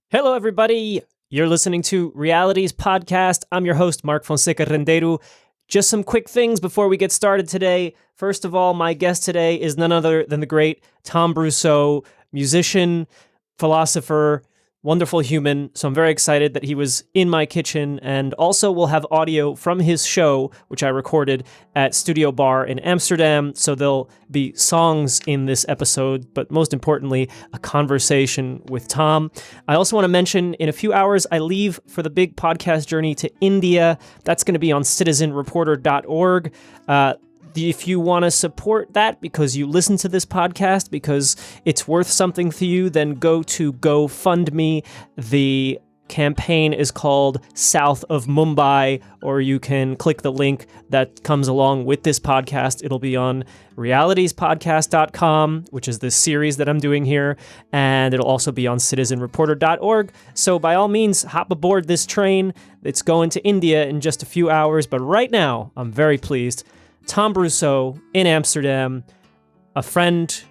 Hello, everybody. You're listening to Realities Podcast. I'm your host, Mark Fonseca Rendeiro. Just some quick things before we get started today. First of all, my guest today is none other than the great Tom Brosseau, musician, philosopher, wonderful human. So I'm very excited that he was in my kitchen. And also we'll have audio from his show, which I recorded at StudioBar in Amsterdam. So there'll be songs in this episode, but most importantly, a conversation with Tom. I also want to mention in a few hours, I leave for the big podcast journey to India. That's going to be on citizenreporter.org. If you want to support that because you listen to this podcast, because it's worth something to you, then go to GoFundMe. The campaign is called South of Mumbai, or you can click the link that comes along with this podcast. It'll be on realitiespodcast.com, which is this series that I'm doing here, and it'll also be on citizenreporter.org. So by all means, hop aboard this train. It's going to India in just a few hours, but right now, I'm very pleased. Tom Brosseau in Amsterdam, a friend,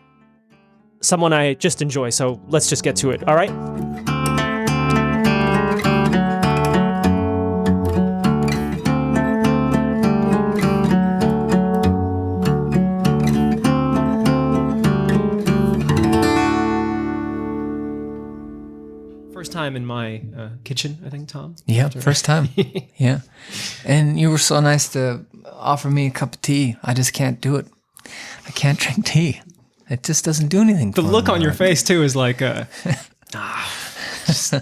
someone I just enjoy. So let's just get to it. All right. First time in my kitchen, I think, Tom. Yeah, first time. Yeah. And you were so nice to offer me a cup of tea. I just can't do it. I can't drink tea. It just doesn't do anything for me. The look on your face, too, is like, just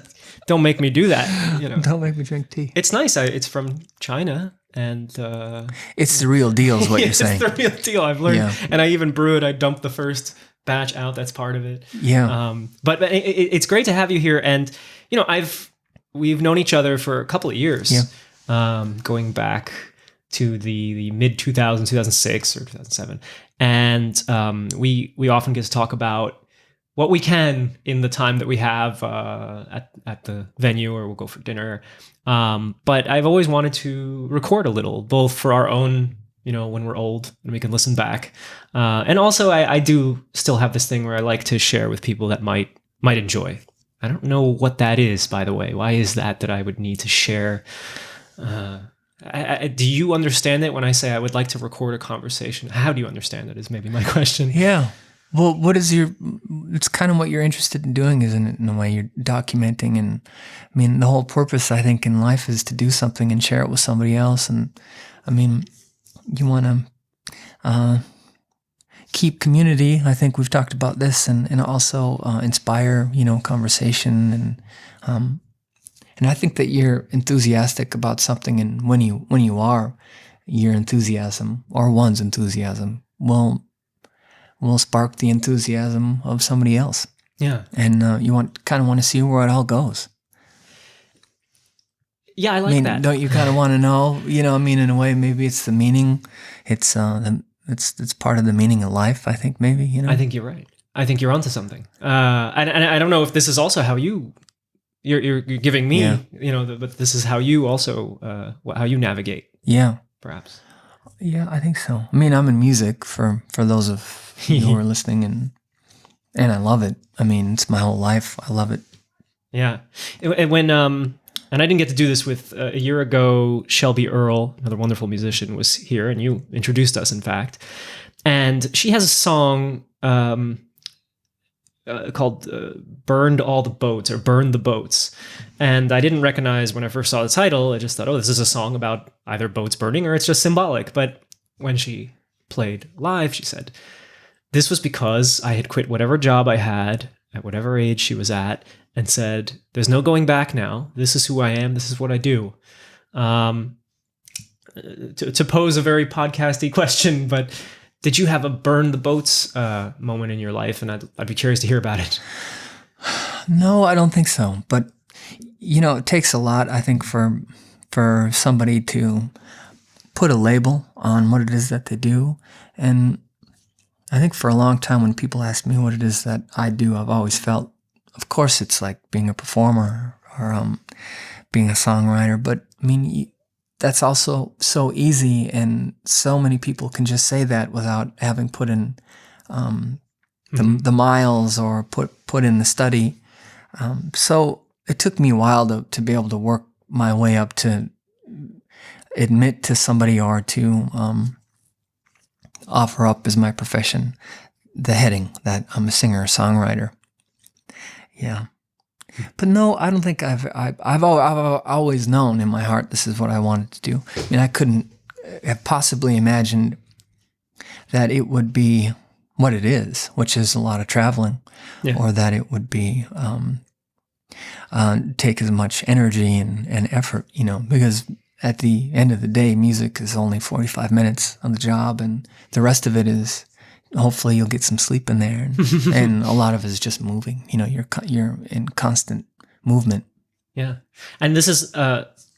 don't make me do that. You know? Don't make me drink tea. It's nice. It's from China, and... it's the real deal is what you're saying. It's the real deal. I've learned. Yeah. And I even brew it. I dumped the first batch out. That's part of it. Yeah. But it's great to have you here. And, you know, we've known each other for a couple of years. Yeah. Going back to the mid 2000s, 2006 or 2007. And we often get to talk about what we can in the time that we have at the venue, or we'll go for dinner. But I've always wanted to record a little, both for our own, you know, when we're old and we can listen back. And also I do still have this thing where I like to share with people that might enjoy. I don't know what that is, by the way. Why is that I would need to share? Do you understand it when I say I would like to record a conversation? How do you understand it is maybe my question. Yeah. Well, it's kind of what you're interested in doing, isn't it? In a way, you're documenting. And I mean, the whole purpose, I think, in life is to do something and share it with somebody else. And I mean, you want to keep community. I think we've talked about this, and also inspire, you know, conversation. And I think that you're enthusiastic about something, and when you are, your enthusiasm or one's enthusiasm will spark the enthusiasm of somebody else. Yeah. And you want to see where it all goes. Yeah, I like that. Don't you kind of want to know? You know, I mean, in a way, maybe it's the meaning. It's part of the meaning of life. I think maybe, you know. I think you're right. I think you're onto something. And I don't know if this is also how you're giving me, yeah. You know, but this is how you also how you navigate. Yeah, perhaps. Yeah, I think so. I mean, I'm in music for those of you who are listening, and I love it. I mean, it's my whole life. I love it. Yeah, and when and I didn't get to do this with a year ago. Shelby Earle, another wonderful musician, was here, and you introduced us, in fact. And she has a song called "Burned All the Boats" or "Burn the Boats," and I didn't recognize when I first saw the title. I just thought, oh, this is a song about either boats burning or it's just symbolic. But when she played live, she said, "This was because I had quit whatever job I had at whatever age she was at, and said, there's no going back now. This is who I am. This is what I do." To pose a very podcasty question, but did you have a burn the boats moment in your life? And I'd be curious to hear about it. No, I don't think so. But, you know, it takes a lot, I think, for somebody to put a label on what it is that they do. And I think for a long time when people ask me what it is that I do, I've always felt, of course, it's like being a performer or being a songwriter. But, I mean, that's also so easy, and so many people can just say that without having put in the miles or put in the study. So it took me a while to be able to work my way up to admit to somebody or to offer up as my profession the heading that I'm a singer-songwriter. Yeah. But no, I don't think I've always known in my heart this is what I wanted to do. I mean, I couldn't have possibly imagined that it would be what it is, which is a lot of traveling, or that it would be take as much energy and effort, because at the end of the day, music is only 45 minutes on the job, and the rest of it is hopefully you'll get some sleep in there, and a lot of it is just moving. You're in constant movement. Yeah, and this is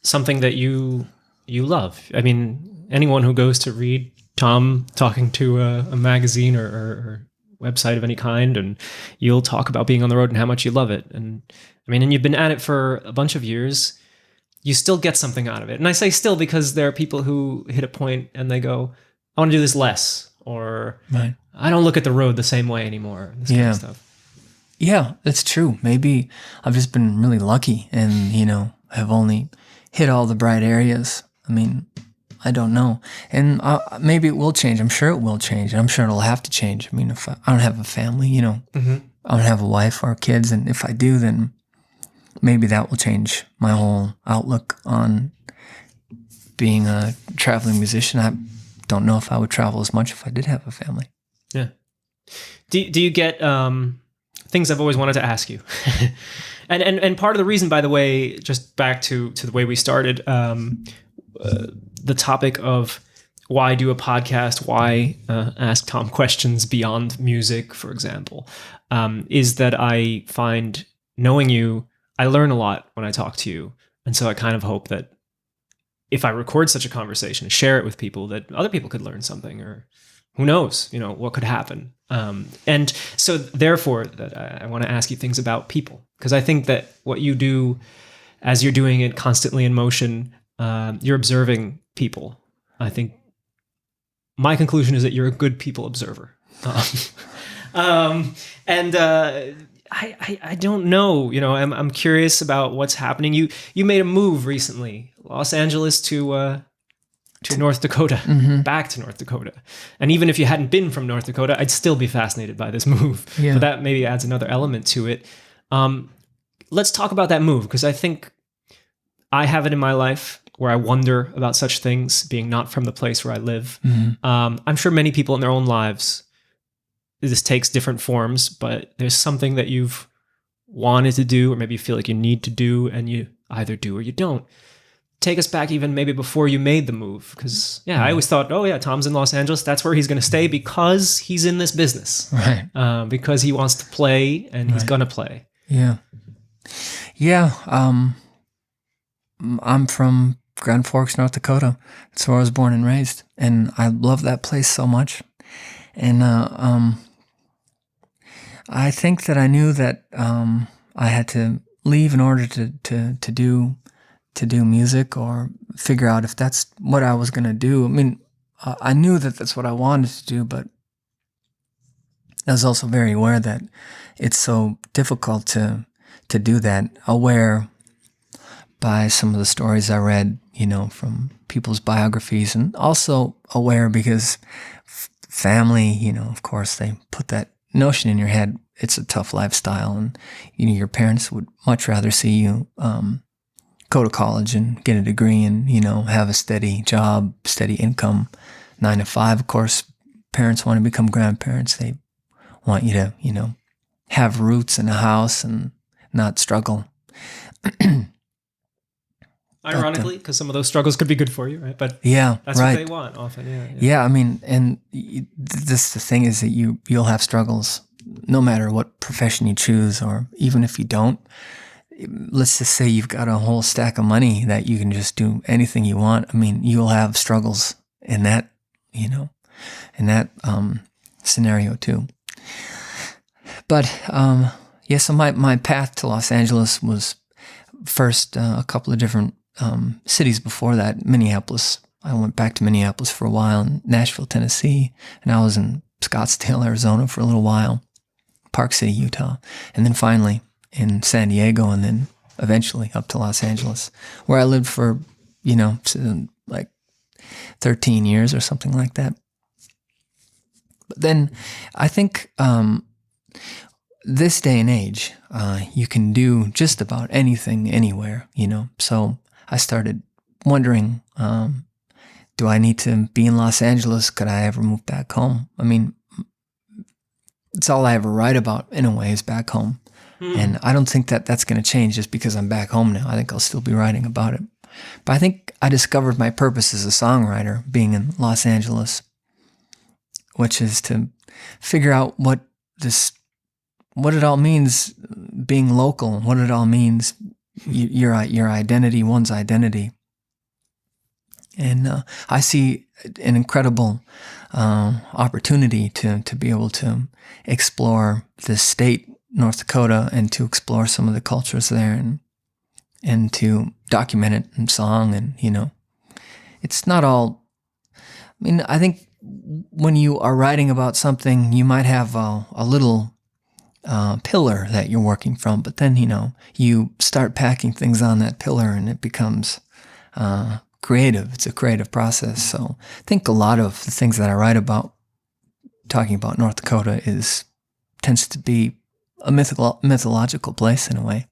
something that you love. I mean, anyone who goes to read Tom talking to a magazine or website of any kind, and you'll talk about being on the road and how much you love it. And I mean, and you've been at it for a bunch of years. You still get something out of it. And I say still because there are people who hit a point and they go, I want to do this less, or right. I don't look at the road the same way anymore. This kind of stuff. Yeah, that's true. Maybe I've just been really lucky and, have only hit all the bright areas. I mean, I don't know. And maybe it will change. I'm sure it will change. I'm sure it'll have to change. I mean, if I don't have a family, Mm-hmm. I don't have a wife or kids. And if I do, then maybe that will change my whole outlook on being a traveling musician. I don't know if I would travel as much if I did have a family. Yeah. Do you get things I've always wanted to ask you? and part of the reason, by the way, just back to the way we started, the topic of why do a podcast, why ask Tom questions beyond music, for example, is that I find knowing you, I learn a lot when I talk to you. And so I kind of hope that if I record such a conversation, share it with people, that other people could learn something, or who knows, what could happen. And so therefore that I want to ask you things about people, because I think that what you do as you're doing it constantly in motion, you're observing people. I think my conclusion is that you're a good people observer. I don't know, I'm curious about what's happening. You made a move recently, Los Angeles to North Dakota, mm-hmm. back to North Dakota. And even if you hadn't been from North Dakota, I'd still be fascinated by this move. Yeah. So that maybe adds another element to it. Let's talk about that move, because I think I have it in my life where I wonder about such things, being not from the place where I live. Mm-hmm. I'm sure many people in their own lives, this takes different forms, but there's something that you've wanted to do, or maybe you feel like you need to do, and you either do or you don't. Take us back even maybe before you made the move, because I always thought, Tom's in Los Angeles, that's where he's going to stay because he's in this business, right? Because he wants to play and he's going to play. Yeah. I'm from Grand Forks, North Dakota. That's where I was born and raised, and I love that place so much. And I think that I knew that I had to leave in order to do music, or figure out if that's what I was going to do. I mean, I knew that that's what I wanted to do, but I was also very aware that it's so difficult to do that. Aware by some of the stories I read, from people's biographies, and also aware because family, of course, they put that notion in your head. It's a tough lifestyle, and your parents would much rather see you go to college and get a degree and, have a steady job, steady income, 9 to 5. Of course, parents want to become grandparents. They want you to, have roots in a house and not struggle. Ironically, because some of those struggles could be good for you, right? But that's right. what they want often. Yeah, I mean, and the thing is that you'll have struggles no matter what profession you choose, or even if you don't. Let's just say you've got a whole stack of money that you can just do anything you want. I mean, you'll have struggles in that, scenario too. But, so my path to Los Angeles was first a couple of different cities before that. Minneapolis. I went back to Minneapolis for a while, and Nashville, Tennessee, and I was in Scottsdale, Arizona for a little while, Park City, Utah, and then finally in San Diego, and then eventually up to Los Angeles, where I lived for, like 13 years or something like that. But then I think this day and age, you can do just about anything anywhere, So I started wondering, do I need to be in Los Angeles? Could I ever move back home? I mean, it's all I ever write about in a way is back home. And I don't think that that's going to change just because I'm back home now. I think I'll still be writing about it. But I think I discovered my purpose as a songwriter being in Los Angeles, which is to figure out what it all means being local, what it all means, your identity, one's identity. And I see an incredible opportunity to be able to explore this state, North Dakota, and to explore some of the cultures there and to document it in song. And, it's not all, I think when you are writing about something, you might have a little pillar that you're working from, but then, you start packing things on that pillar and it becomes creative. It's a creative process. So I think a lot of the things that I write about, talking about North Dakota, tends to be a mythological place in a way.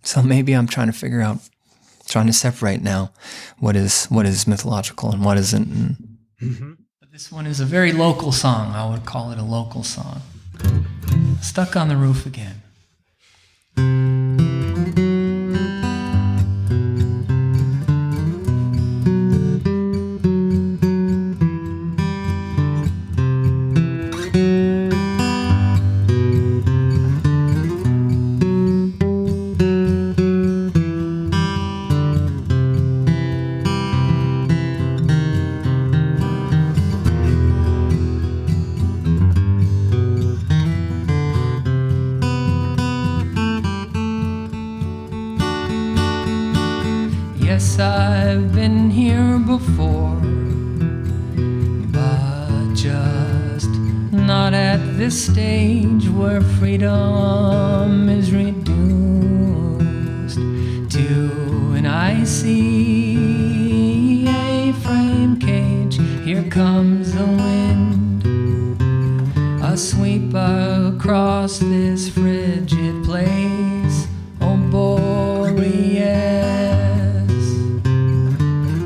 So maybe I'm trying to separate now what is mythological and what isn't. But this one is a very local song. I would call it a local song. Stuck on the Roof Again. Yes, I've been here before, but just not at this stage where freedom is reduced to an icy A-frame cage. Here comes the wind, a sweep across this frigid place. Oh, Boreas,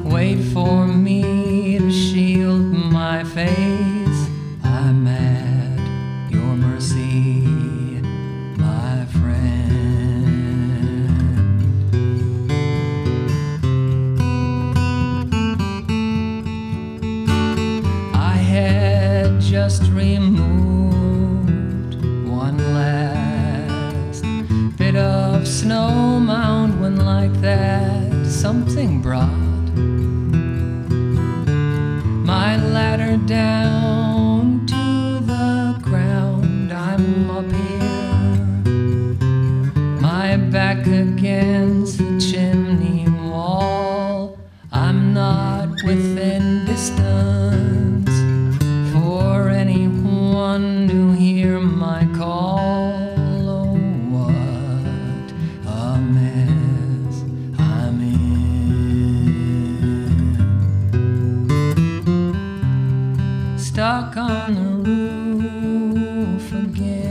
wait for me to shield my face. I'm at your mercy, my friend. I had just removed one last bit of snow mound when like that something brought my ladder down to the ground. I'm up here, my back against the chimney wall. I'm not within distance for anyone to hear my call. Oh, what a mess I'm in. Stuck on the roof again.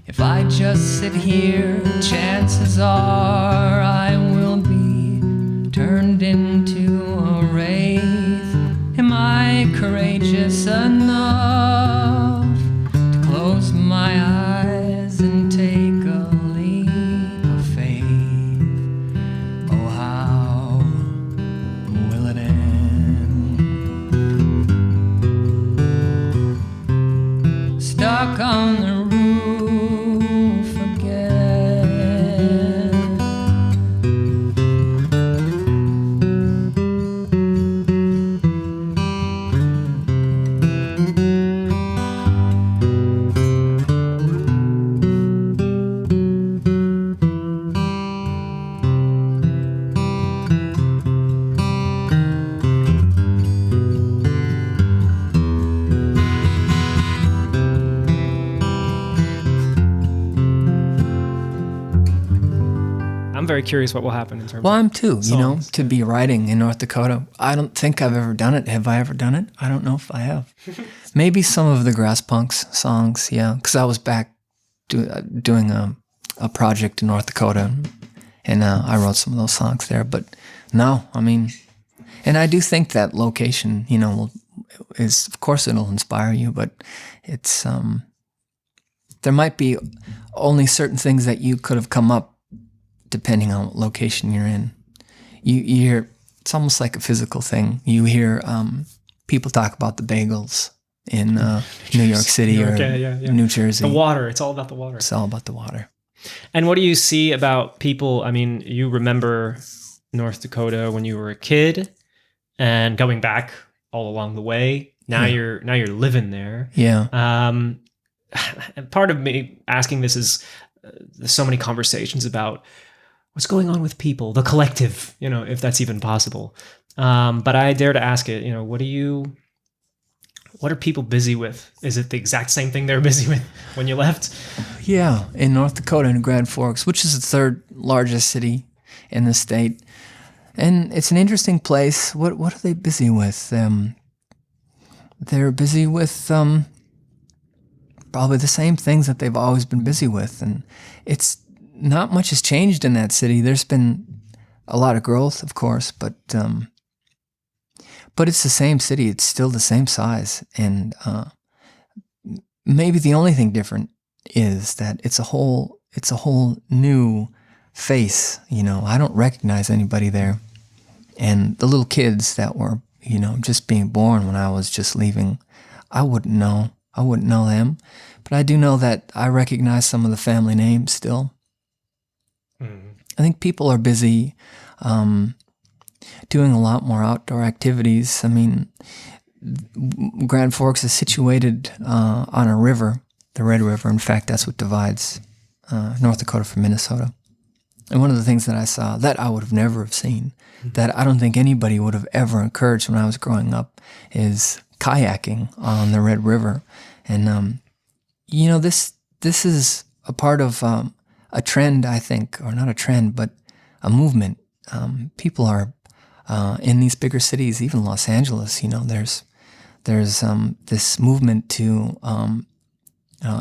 If I just sit here, chances are I will be turned into a wraith. Am I courageous enough to close my eyes and take a leap of faith? Oh, how will it end? Stuck on the I'm very curious what will happen in terms Well, of I'm too, songs. to be writing in North Dakota. I don't think I've ever done it. Have I ever done it? I don't know if I have. Maybe some of the Grass Punks songs, yeah, because I was back doing a project in North Dakota, and I wrote some of those songs there. But no, I mean, and I do think that location, is, of course, it'll inspire you, but it's there might be only certain things that you could have come up depending on what location you're in. You hear, it's almost like a physical thing. You hear people talk about the bagels in New York City or New Jersey. The water. It's all about the water. It's all about the water. And what do you see about people? I mean, you remember North Dakota when you were a kid and going back all along the way. Now you're living there. Yeah. And part of me asking this is there's so many conversations about what's going on with people, the collective, if that's even possible. But I dare to ask it, what are people busy with? Is it the exact same thing they were busy with when you left? Yeah, in North Dakota, in Grand Forks, which is the third largest city in the state. And it's an interesting place. What are they busy with? They're busy with probably the same things that they've always been busy with. And it's not much has changed in that city. There's been a lot of growth, of course, but it's the same city. It's still the same size. And maybe the only thing different is that it's a whole new face. I don't recognize anybody there. And the little kids that were, just being born when I was just leaving, I wouldn't know them. But I do know that I recognize some of the family names still. Mm-hmm. I think people are busy doing a lot more outdoor activities. I mean, Grand Forks is situated on a river, the Red River. In fact, that's what divides North Dakota from Minnesota. And one of the things that I saw that I would have never have seen, that I don't think anybody would have ever encouraged when I was growing up, is kayaking on the Red River. And, this is a part of a trend, I think, or not a trend, but a movement. People are in these bigger cities, even Los Angeles, there's this movement to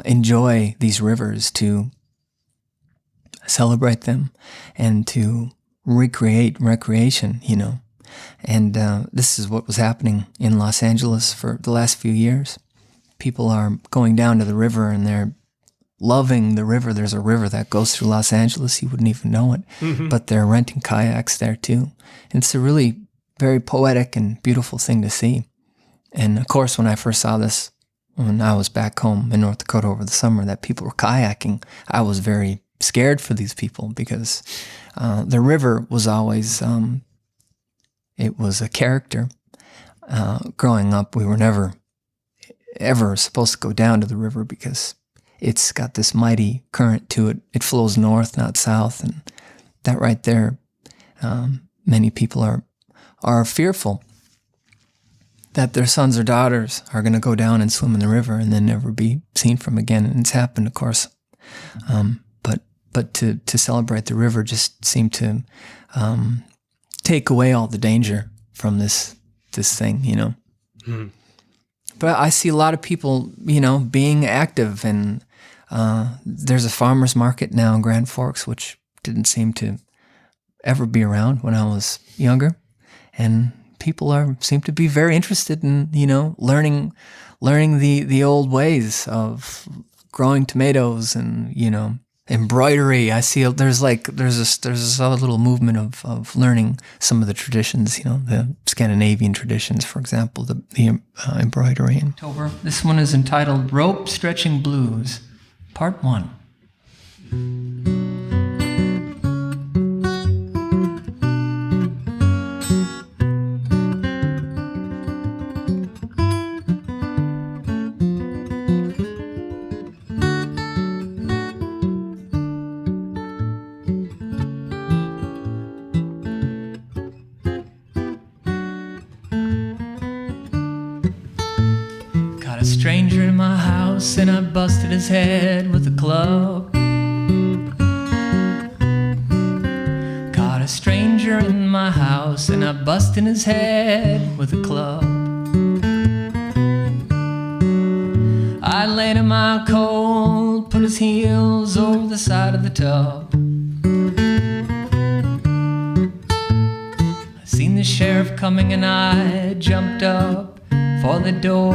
enjoy these rivers, to celebrate them, and to recreate recreation, And this is what was happening in Los Angeles for the last few years. People are going down to the river and they're loving the river. There's a river that goes through Los Angeles. You wouldn't even know it, but they're renting kayaks there too. And it's a really very poetic and beautiful thing to see. And of course, when I first saw this, when I was back home in North Dakota over the summer, that people were kayaking, I was very scared for these people because the river was always, it was a character. Growing up, we were never, ever supposed to go down to the river because it's got this mighty current to it. It flows north, not south. And that right there, many people are fearful that their sons or daughters are going to go down and swim in the river and then never be seen from again. And it's happened, of course. But to celebrate the river just seemed to take away all the danger from this thing, Mm. But I see a lot of people, being active, and there's a farmer's market now in Grand Forks, which didn't seem to ever be around when I was younger. And people seem to be very interested in, learning the old ways of growing tomatoes and, embroidery. I see there's a little movement of learning some of the traditions, the Scandinavian traditions, for example, the embroidery. October. This one is entitled Rope Stretching Blues, Part 1. Stranger in my house and I busted his head with a club. my house and I bust in his head with a club. I laid him out cold, put his heels over the side of the tub. I seen the sheriff coming and I jumped up for the door.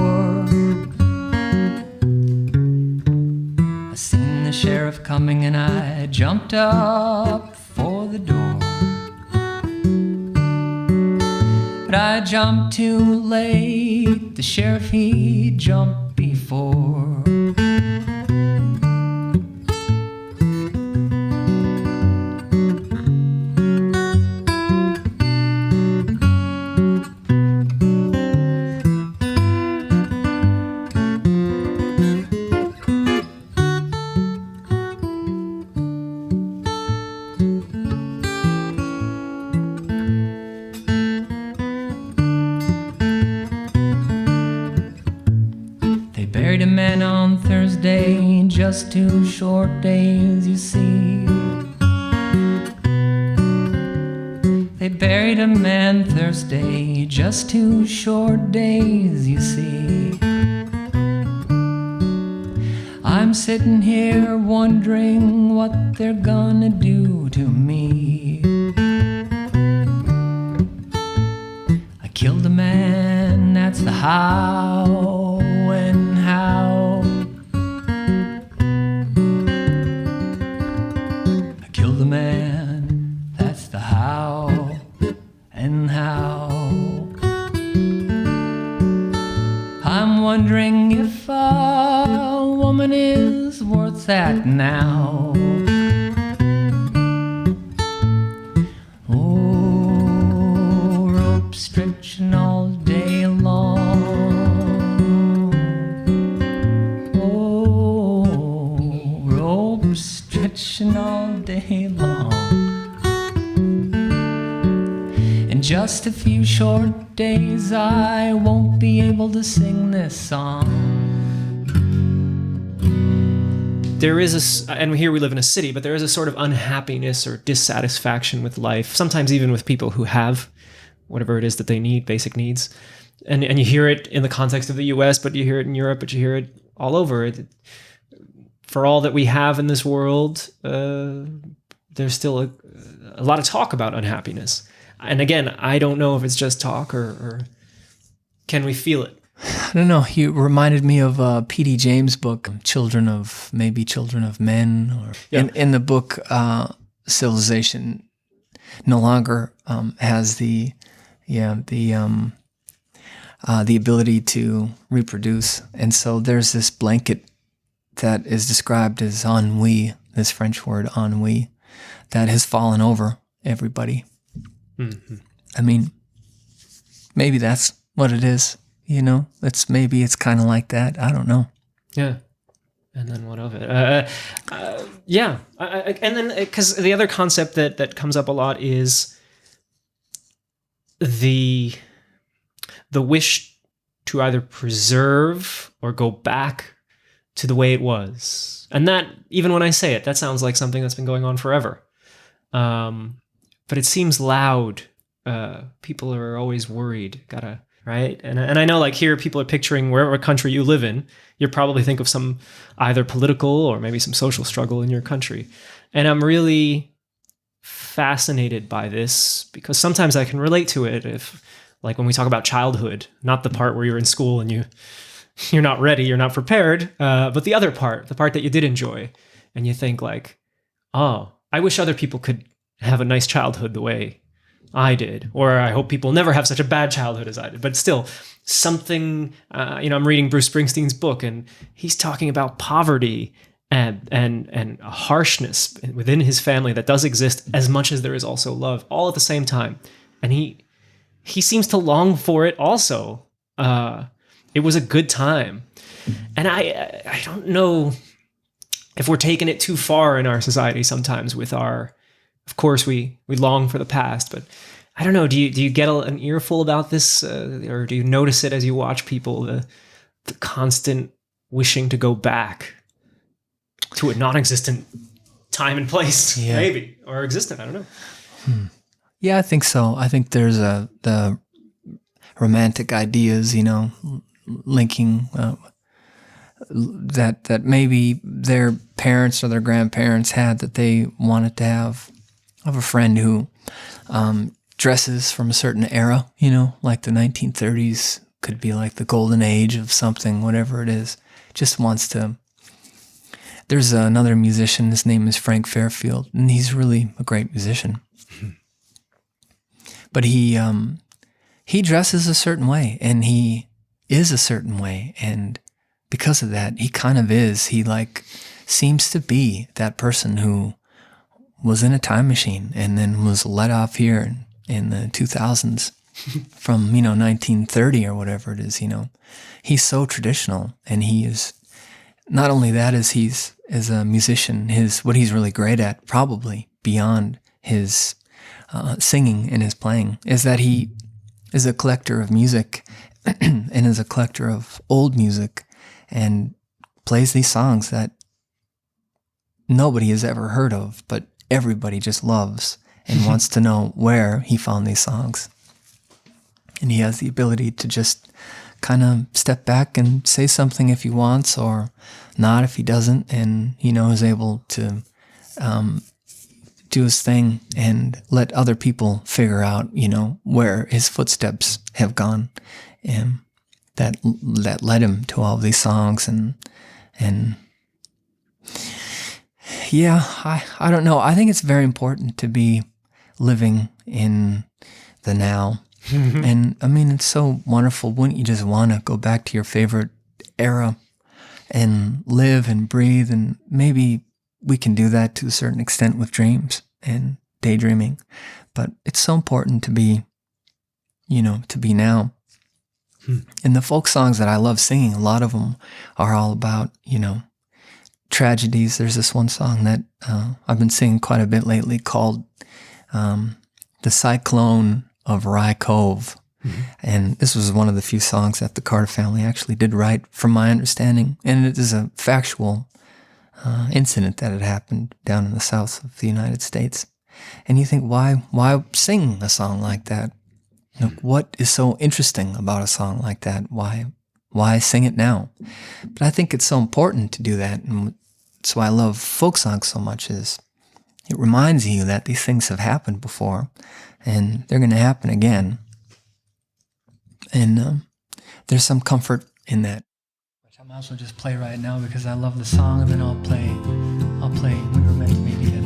I seen the sheriff coming and I jumped up for the door. But I jumped too late, the sheriff he jumped before. Buried a man on Thursday, just 2 short days, you see. They buried a man Thursday, just 2 short days, you see. I'm sitting here wondering what they're gonna do to me. I killed a man, that's the how and how. I killed a man, that's the how and how. I'm wondering if a woman is worth that now. Oh, rope stretching all day long. Stretching all day long. In just a few short days I won't be able to sing this song. There is and here we live in a city, but there is a sort of unhappiness or dissatisfaction with life, sometimes even with people who have whatever it is that they need, basic needs. And you hear it in the context of the US, but you hear it in Europe, but you hear it all over. For all that we have in this world, there's still a lot of talk about unhappiness. And again, I don't know if it's just talk or can we feel it? I don't know. You reminded me of P.D. James' book, Children of Men. Or yeah. In the book, civilization no longer has the ability to reproduce, and so there's this blanket that is described as ennui, this French word ennui, that has fallen over everybody. Mm-hmm. I mean, maybe that's what it is, you know? Maybe it's kind of like that. I don't know. Yeah. And then what of it? Yeah. And then, because the other concept that comes up a lot is the wish to either preserve or go back to the way it was. And that, even when I say it, that sounds like something that's been going on forever. But it seems loud. People are always worried. Right? And I know, like, here people are picturing wherever country you live in, you probably think of some either political or maybe some social struggle in your country. And I'm really fascinated by this because sometimes I can relate to it if, like, when we talk about childhood, not the part where you're in school and you're not ready, you're not prepared, but the other part, the part that you did enjoy. And you think like, oh, I wish other people could have a nice childhood the way I did, or I hope people never have such a bad childhood as I did. But still, something, I'm reading Bruce Springsteen's book, and he's talking about poverty and a harshness within his family that does exist as much as there is also love, all at the same time. And he seems to long for it also. It was a good time. And I don't know if we're taking it too far in our society sometimes with our, of course we long for the past, but I don't know, do you get an earful about this, or do you notice it as you watch people, the constant wishing to go back to a non-existent time and place, maybe, or existent, I don't know. Yeah, I think so. I think there's the romantic ideas, linking that maybe their parents or their grandparents had, that they wanted to have. I have a friend who dresses from a certain era, like the 1930s, could be like the golden age of something, whatever it is. Just wants to. There's another musician, his name is Frank Fairfield, and he's really a great musician. But he dresses a certain way, and he is a certain way, and because of that, he kind of is. He seems to be that person who was in a time machine and then was let off here in the 2000s from 1930 or whatever it is. He's so traditional, and he is. Not only that, he's as a musician, what he's really great at, probably beyond his singing and his playing, is that he is a collector of music and is a collector of old music and plays these songs that nobody has ever heard of, but everybody just loves and wants to know where he found these songs. And he has the ability to just kind of step back and say something if he wants, or not if he doesn't, and is able to do his thing and let other people figure out where his footsteps have gone, and that led him to all these songs. And yeah, I don't know. I think it's very important to be living in the now. And I mean, it's so wonderful. Wouldn't you just want to go back to your favorite era and live and breathe? And maybe we can do that to a certain extent with dreams and daydreaming. But it's so important to be, to be now. And the folk songs that I love singing, a lot of them are all about, tragedies. There's this one song that I've been singing quite a bit lately called The Cyclone of Rye Cove. Mm-hmm. And this was one of the few songs that the Carter family actually did write, from my understanding. And it is a factual incident that had happened down in the south of the United States. And you think, why sing a song like that? What is so interesting about a song like that? Why sing it now? But I think it's so important to do that. And that's why I love folk songs so much, is it reminds you that these things have happened before, and they're going to happen again. And there's some comfort in that. Which I might as well just play right now because I love the song, and then I'll play We Were Meant to Be Together.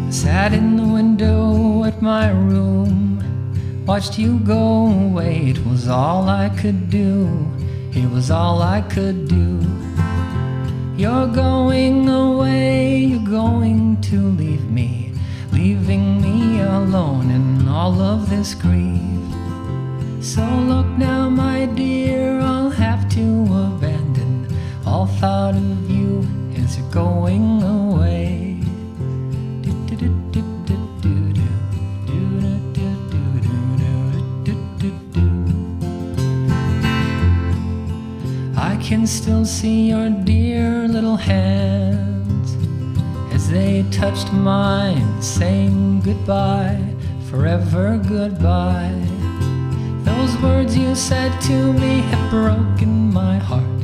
Sat in the window at my room, watched you go away. It was all I could do. It was all I could do. You're going away. You're going to leave me, leaving me alone in all of this grief. So look now, my dear, I'll have to abandon all thought of you as you're going away. I can still see your dear little hands as they touched mine, saying goodbye, forever goodbye. Those words you said to me have broken my heart,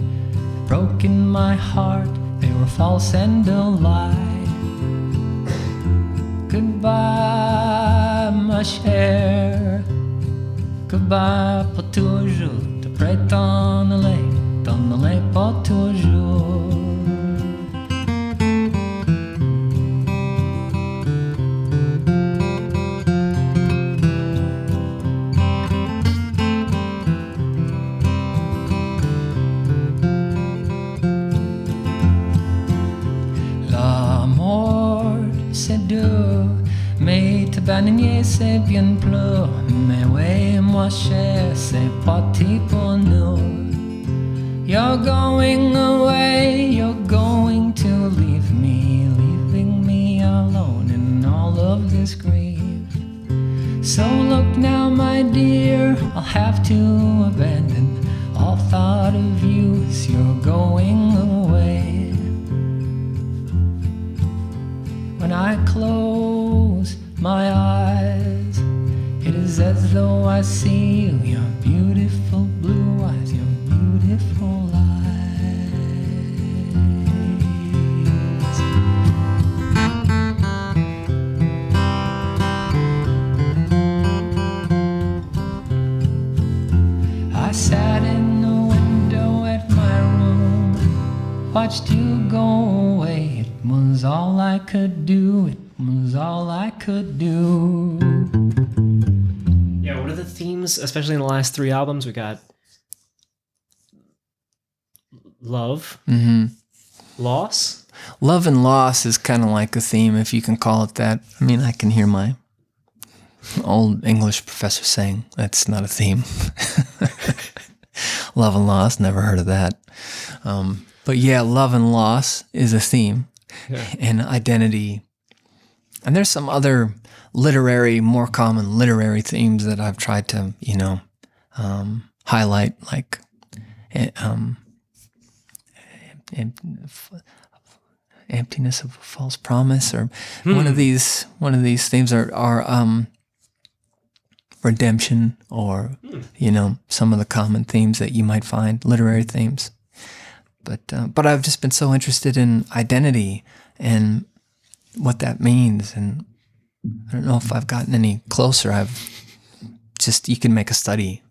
broken my heart. They were false and a lie. Goodbye, ma chère. Goodbye pour toujours. Te prête t'en aller pour toujours. C'est dur, mais te bannier c'est bien plus. Mais oui, moi cher, c'est parti pour nous. You're going away, you're going to leave me, leaving his grave. So look now, my dear, I'll have to abandon all thought of you as you're going away. When I close my eyes, it is as though I see you, your beautiful blue eyes, your beautiful eyes. I sat in the window at my room, watched you go away. It was all I could do, it was all I could do. Yeah, what are the themes, especially in the last 3 albums? We got love, loss. Love and loss is kind of like a theme, if you can call it that. I mean, I can hear my old English professor saying that's not a theme. Love and loss, never heard of that. But yeah, love and loss is a theme, and identity. And there's some other more common literary themes that I've tried to, highlight, like emptiness of a false promise, or one of these themes are redemption, or some of the common themes that you might find, literary themes. But I've just been so interested in identity and what that means, and I don't know if I've gotten any closer. You can make a study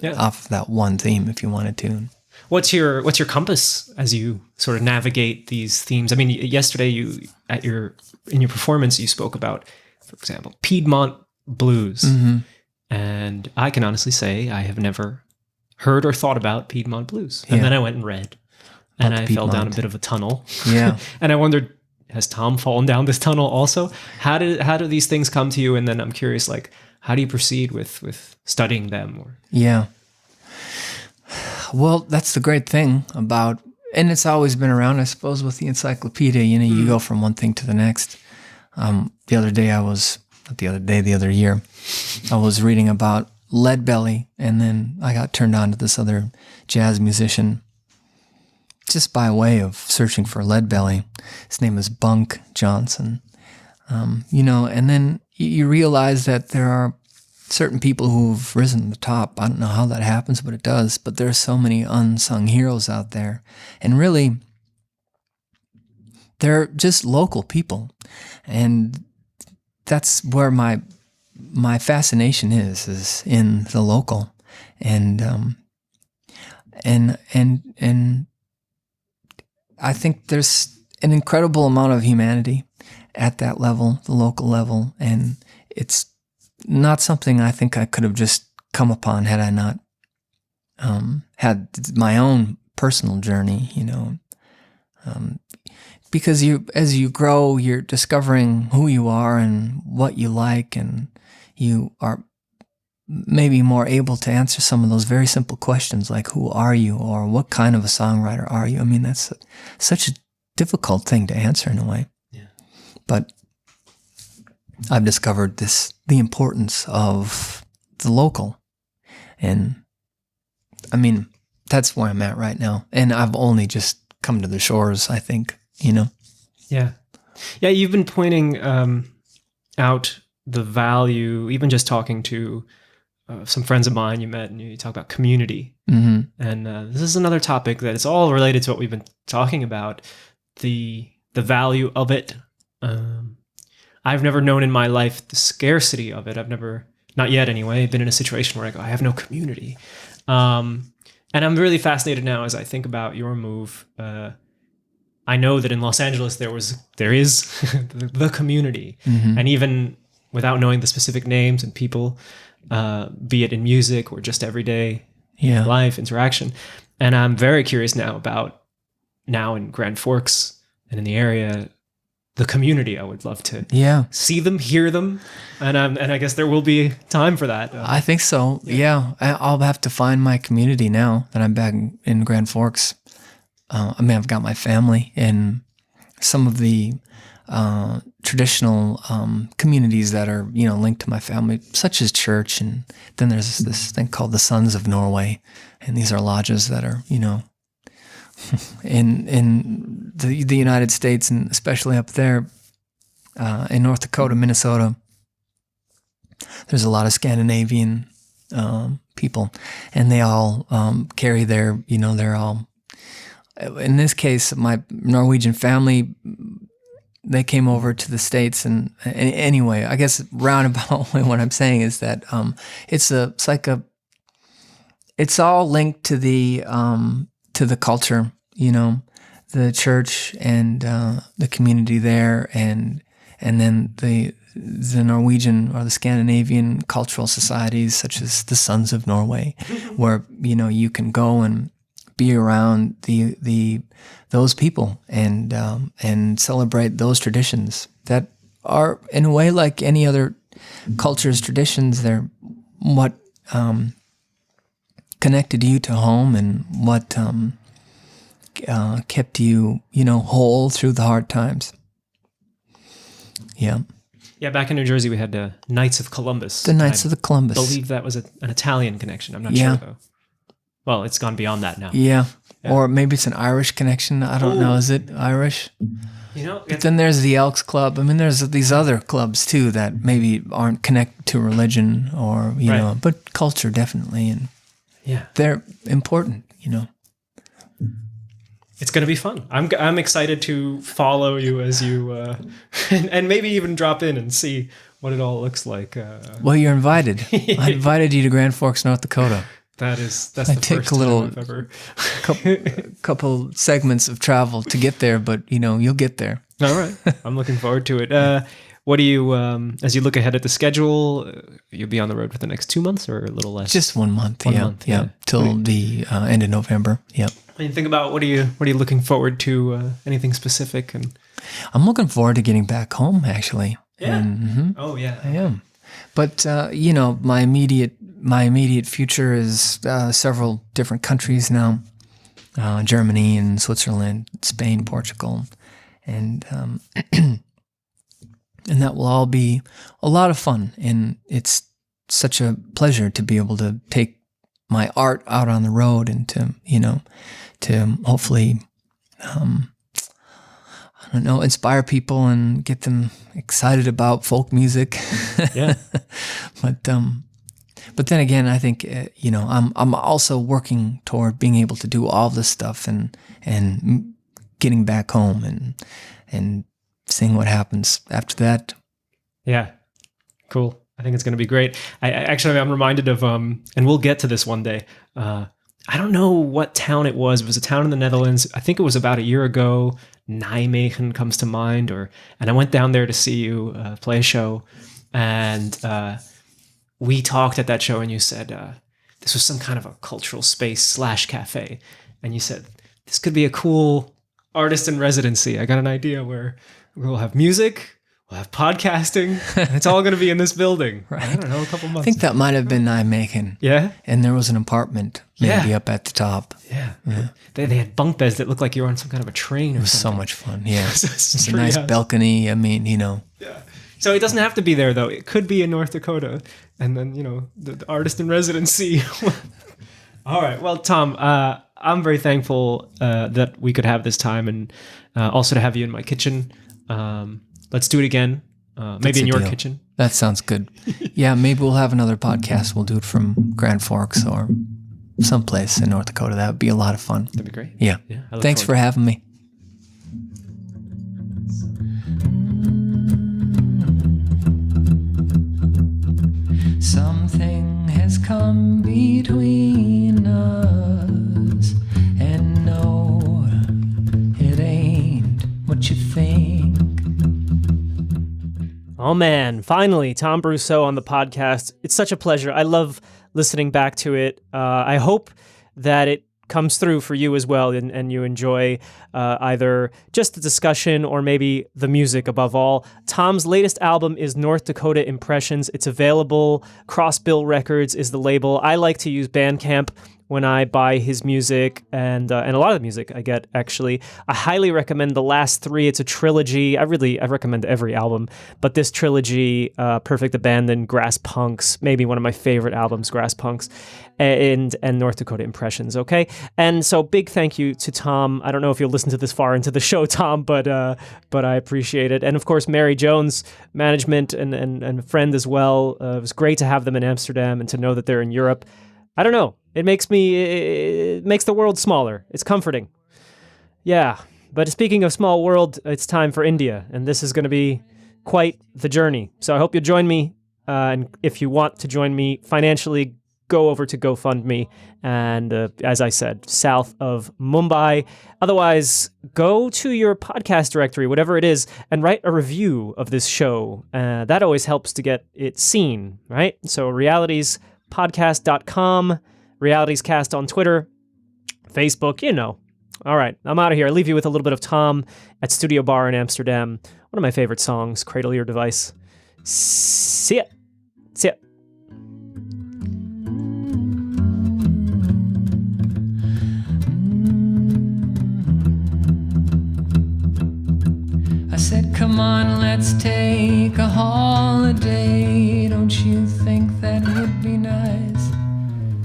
off of that one theme if you wanted to. What's your compass as you sort of navigate these themes? I mean, yesterday in your performance you spoke about, for example, Piedmont blues, and I can honestly say I have never heard or thought about Piedmont blues, and then I went and read, and I fell down a bit of a tunnel. Yeah, and I wondered, has Tom fallen down this tunnel also? How do these things come to you? And then I'm curious, like, how do you proceed with studying them? Yeah. Well, that's the great thing about, and it's always been around, I suppose, with the encyclopedia. You go from one thing to the next. The other year, I was reading about Leadbelly, and then I got turned on to this other jazz musician just by way of searching for Leadbelly. His name is Bunk Johnson. And then you realize that there are certain people who've risen to the top. I don't know how that happens, but it does. But there are so many unsung heroes out there. And really, they're just local people. And that's where my fascination is in the local. And I think there's an incredible amount of humanity at that level, the local level, and it's not something I think I could have just come upon had I not had my own personal journey, because as you grow, you're discovering who you are and what you like, and you are maybe more able to answer some of those very simple questions like, who are you, or what kind of a songwriter are you? I mean, that's such a difficult thing to answer in a way. Yeah. But I've discovered the importance of the local. And I mean, that's where I'm at right now. And I've only just come to the shores, I think, Yeah. Yeah, you've been pointing out the value, even just talking to some friends of mine you met, and you talk about community. And this is another topic that it's all related to what we've been talking about, the value of it. I've never known in my life the scarcity of it. I've never, not yet anyway, been in a situation where I go, I have no community. And I'm really fascinated now as I think about your move. I know that in Los Angeles there is the community, and even without knowing the specific names and people, be it in music or just everyday life interaction. And I'm very curious now about in Grand Forks and in the area, the community. I would love to see them, hear them, and I guess there will be time for that. I think so. Yeah. I'll have to find my community now that I'm back in Grand Forks. I've got my family, and some of the traditional communities that are, linked to my family, such as church. And then there's this thing called the Sons of Norway. And these are lodges that are, in the United States, and especially up there in North Dakota, Minnesota, there's a lot of Scandinavian people, and they all carry their, they're all, in this case, my Norwegian family, they came over to the States, and anyway, I guess roundabout what I'm saying is that it's all linked to the culture, the church and the community there, and then the Norwegian or the Scandinavian cultural societies, such as the Sons of Norway, where you can go and be around those people and celebrate those traditions that are, in a way, like any other culture's traditions. They're what connected you to home, and what kept you, whole through the hard times. Yeah. Yeah, back in New Jersey, we had Knights of Columbus. The Knights of the Columbus. I believe that was an Italian connection. I'm not sure, though. Well, it's gone beyond that now. Yeah. Or maybe it's an Irish connection. I don't know. Is it Irish? But then there's the Elks Club. I mean, there's these other clubs, too, that maybe aren't connected to religion or, but culture, definitely. And they're important, It's going to be fun. I'm excited to follow you as you and maybe even drop in and see what it all looks like. Well, you're invited. I invited you to Grand Forks, North Dakota. That's the first time I've ever couple segments of travel to get there, but you'll get there. All right, I'm looking forward to it. What do you, as you look ahead at the schedule, you'll be on the road for the next 2 months or a little less? Just 1 month. Yeah. Till the end of November. Yep. When you think about what are you looking forward to? Anything specific? And I'm looking forward to getting back home, actually. Yeah. And, Oh yeah. I am. But my immediate future is several different countries now: Germany and Switzerland, Spain, Portugal, and and that will all be a lot of fun. And it's such a pleasure to be able to take my art out on the road and to hopefully, inspire people and get them excited about folk music. Yeah. But then again, I think, I'm also working toward being able to do all this stuff and getting back home and seeing what happens after that. Yeah. Cool. I think it's going to be great. I'm reminded of, and we'll get to this one day. I don't know what town it was. It was a town in the Netherlands. I think it was about a year ago. Nijmegen comes to mind, and I went down there to see you play a show, and we talked at that show, and you said this was some kind of a cultural space / cafe, and you said this could be a cool artist in residency. I got an idea where we'll have music, we'll have podcasting, and it's all going to be in this building. Right. I don't know, a couple months. I think that might have been Nijmegen. Yeah? And there was an apartment maybe up at the top. Yeah. They had bunk beds that looked like you were on some kind of a train or something. It was so much fun, yeah. It's a pretty nice awesome. balcony. I mean, Yeah. So it doesn't have to be there, though. It could be in North Dakota. And then, the artist in residency. All right. Well, Tom, I'm very thankful that we could have this time, and also to have you in my kitchen. Let's do it again. Maybe in your kitchen. That sounds good. Yeah, maybe we'll have another podcast. We'll do it from Grand Forks or someplace in North Dakota. That would be a lot of fun. That'd be great. Yeah. Thanks for having me. Something has come between us, and no, it ain't what you think. Oh man, finally, Tom Brosseau on the podcast. It's such a pleasure. I love listening back to it. I hope that it comes through for you as well, and you enjoy either just the discussion or maybe the music above all. Tom's latest album is North Dakota Impressions. It's available. Crossbill Records is the label. I like to use Bandcamp when I buy his music and a lot of the music I get, actually. I highly recommend the last three. It's a trilogy. I recommend every album, but this trilogy, Perfect Abandon, Grass Punks, maybe one of my favorite albums, Grass Punks, and North Dakota Impressions, okay? And so big thank you to Tom. I don't know if you'll listen to this far into the show, Tom, but I appreciate it. And of course, Mary Jones, management and friend as well. It was great to have them in Amsterdam and to know that they're in Europe. I don't know. It makes the world smaller. It's comforting. Yeah. But speaking of small world, it's time for India, and this is going to be quite the journey. So I hope you'll join me. And if you want to join me financially, go over to GoFundMe. And as I said, south of Mumbai. Otherwise, go to your podcast directory, whatever it is, and write a review of this show. That always helps to get it seen, right? So realitiesPodcast.com. RealitiesCast on Twitter, Facebook, you know. All right, I'm out of here. I leave you with a little bit of Tom at StudioBar in Amsterdam. One of my favorite songs, Cradle Your Device. See ya. See ya. I said, come on, let's take a holiday. Don't you think that would be nice?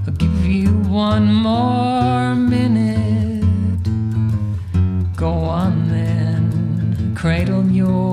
I'll give you one more minute. Go on then, cradle your